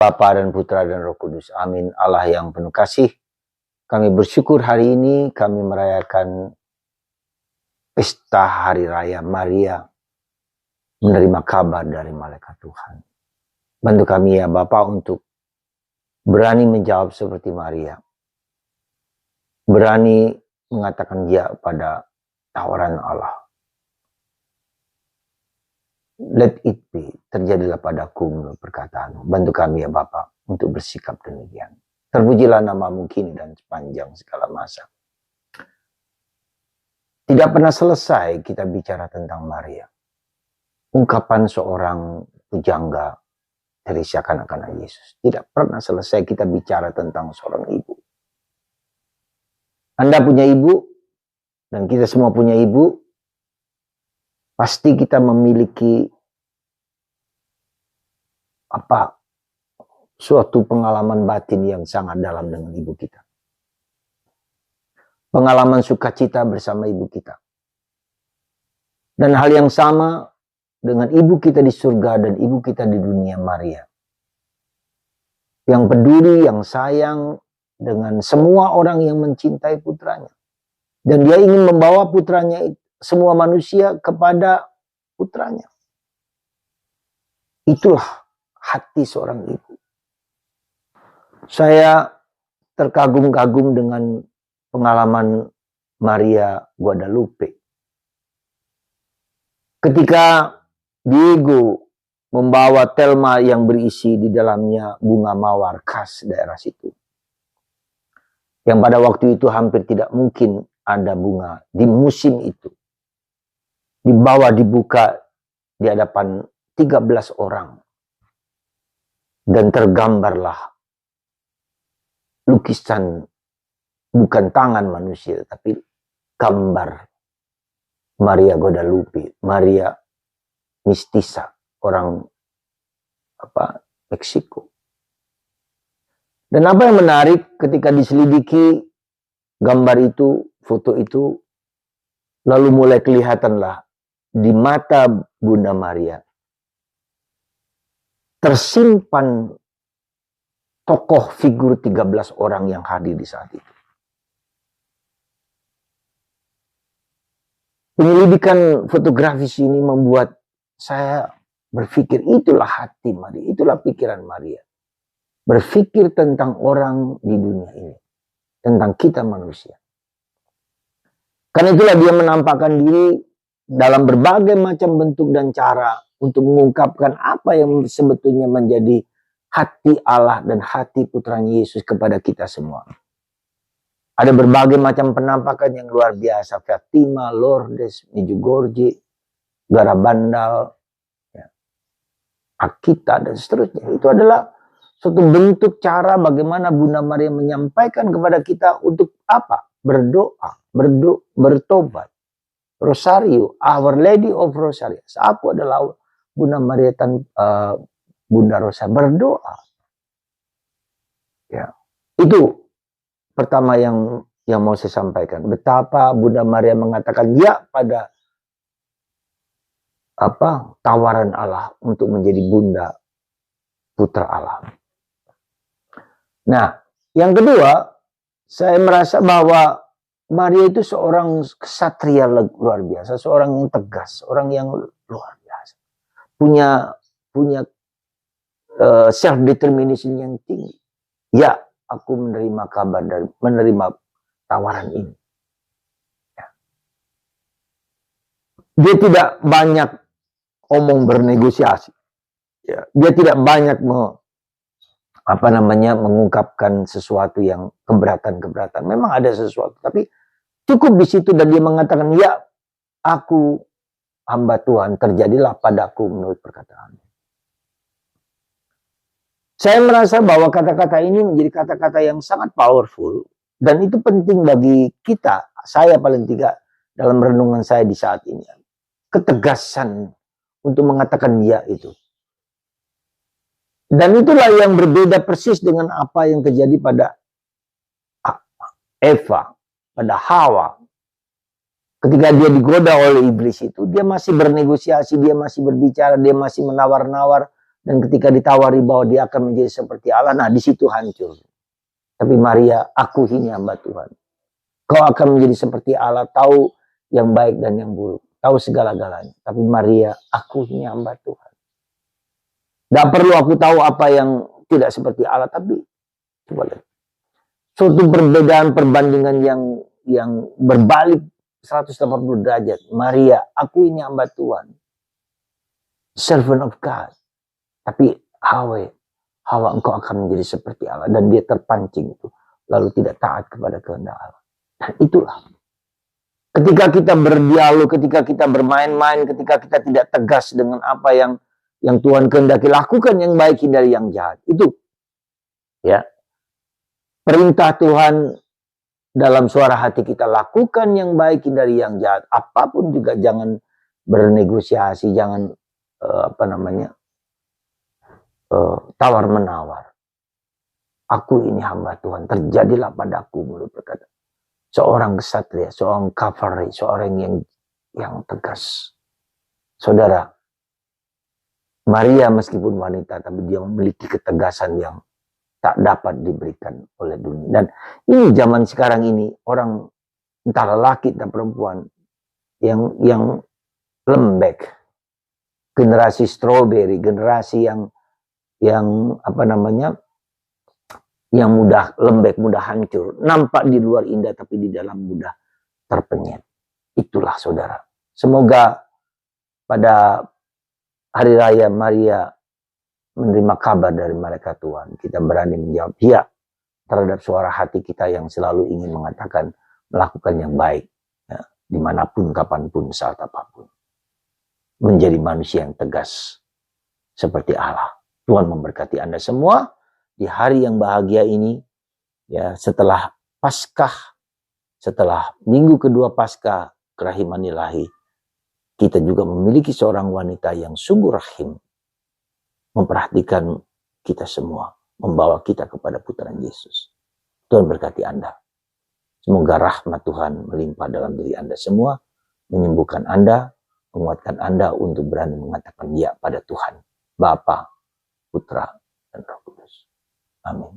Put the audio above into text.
Bapa dan Putra dan Roh Kudus. Amin. Allah yang penuh kasih, kami bersyukur hari ini kami merayakan pesta Hari Raya Maria menerima kabar dari malaikat Tuhan. Bantu kami ya Bapa untuk berani menjawab seperti Maria. Berani mengatakan ya pada tawaran Allah. Let it be, terjadilah padaku menurut perkataan. Bantu kami ya Bapa untuk bersikap demikian. Terpujilah namamu kini dan sepanjang segala masa. Tidak pernah selesai kita bicara tentang Maria. Ungkapan seorang pujangga Teresia kanak-kanak Yesus. Tidak pernah selesai kita bicara tentang seorang ibu. Anda punya ibu, dan kita semua punya ibu. Pasti kita memiliki suatu pengalaman batin yang sangat dalam dengan ibu kita. Pengalaman sukacita bersama ibu kita. Dan hal yang sama dengan ibu kita di surga dan ibu kita di dunia, Maria. Yang peduli, yang sayang dengan semua orang yang mencintai putranya. Dan dia ingin membawa putranya, semua manusia kepada putranya. Itulah hati seorang ibu. Saya terkagum-kagum dengan pengalaman Maria Guadalupe. Ketika Diego membawa telma yang berisi di dalamnya bunga mawar khas daerah situ. Yang pada waktu itu hampir tidak mungkin ada bunga di musim itu. Dibuka di hadapan 13 orang. Dan tergambarlah lukisan, bukan tangan manusia, tapi gambar Maria Guadalupe, Maria Mistisa, orang Meksiko. Dan apa yang menarik ketika diselidiki gambar itu, foto itu, lalu mulai kelihatanlah di mata Bunda Maria tersimpan tokoh figur 13 orang yang hadir di saat itu. Penyelidikan fotografis ini membuat saya berpikir itulah hati Maria, itulah pikiran Maria. Berpikir tentang orang di dunia ini, tentang kita manusia. Karena itulah dia menampakkan diri dalam berbagai macam bentuk dan cara untuk mengungkapkan apa yang sebetulnya menjadi hati Allah dan hati putranya Yesus kepada kita semua. Ada berbagai macam penampakan yang luar biasa. Fatima, Lourdes, Medjugorje, Garabandal, Akita, dan seterusnya. Itu adalah suatu bentuk cara bagaimana Bunda Maria menyampaikan kepada kita untuk apa? Berdoa, bertobat. Rosario, Our Lady of Rosario. Aku adalah Bunda Maria Bunda Rosa, berdoa. Ya, itu pertama yang mau saya sampaikan. Betapa Bunda Maria mengatakan ya pada tawaran Allah untuk menjadi Bunda Putra Allah. Nah, yang kedua, saya merasa bahwa Maria itu seorang ksatria luar biasa, seorang yang tegas, seorang yang luar biasa. Punya self determination yang tinggi. Ya, aku menerima kabar dan menerima tawaran ini. Ya. Dia tidak banyak omong bernegosiasi. Ya. Dia tidak banyak mengungkapkan sesuatu yang keberatan-keberatan. Memang ada sesuatu, tapi cukup di situ dan dia mengatakan, ya, aku hamba Tuhan, terjadilah padaku menurut perkataannya. Saya merasa bahwa kata-kata ini menjadi kata-kata yang sangat powerful dan itu penting bagi kita, saya paling tidak dalam renungan saya di saat ini. Ketegasan untuk mengatakan ya itu. Dan itulah yang berbeda persis dengan apa yang terjadi pada Eva, pada Hawa. Ketika dia digoda oleh iblis itu, dia masih bernegosiasi, dia masih berbicara, dia masih menawar-nawar Dan ketika ditawari bahwa dia akan menjadi seperti Allah, nah di situ hancur. Tapi Maria, aku ini hamba Tuhan. Kau akan menjadi seperti Allah, tahu yang baik dan yang buruk. Tahu segala-galanya. Tapi Maria, aku ini hamba Tuhan. Tidak perlu aku tahu apa yang tidak seperti Allah, tapi coba lihat. Suatu perbedaan perbandingan yang berbalik 180 derajat. Maria, aku ini hamba Tuhan. Servant of God. Tapi Hawa engkau akan menjadi seperti Allah. Dan dia terpancing itu. Lalu tidak taat kepada kehendak Allah. Dan itulah. Ketika kita berdialog, ketika kita bermain-main, ketika kita tidak tegas dengan apa yang Tuhan kehendaki, lakukan yang baik, hindari yang jahat. Itu. Ya. Perintah Tuhan dalam suara hati kita, lakukan yang baik, hindari yang jahat. Apapun juga jangan bernegosiasi, jangan tawar-menawar. Aku ini hamba Tuhan, terjadilah padaku, mulut berkata. Seorang kesatria, seorang cavalry, seorang yang tegas. Saudara, Maria meskipun wanita, tapi dia memiliki ketegasan yang tak dapat diberikan oleh dunia. Dan ini zaman sekarang ini, orang entah lelaki dan perempuan yang lembek, generasi strawberry, generasi yang yang mudah lembek, mudah hancur. Nampak di luar indah, tapi di dalam mudah terpenyet. Itulah saudara. Semoga pada hari raya Maria menerima kabar dari malaikat Tuhan. Kita berani menjawab ya terhadap suara hati kita yang selalu ingin mengatakan melakukan yang baik. Ya, dimanapun, kapanpun, saat apapun. Menjadi manusia yang tegas seperti Allah. Tuhan memberkati Anda semua di hari yang bahagia ini. Ya, setelah Paskah, setelah minggu kedua Paskah, kerahiman ilahi, kita juga memiliki seorang wanita yang sungguh rahim, memperhatikan kita semua, membawa kita kepada putaran Yesus. Tuhan berkati Anda. Semoga rahmat Tuhan melimpah dalam diri Anda semua, menyembuhkan Anda, menguatkan Anda untuk berani mengatakan ya pada Tuhan, Bapa, Putra, dan Roh Kudus. Amin.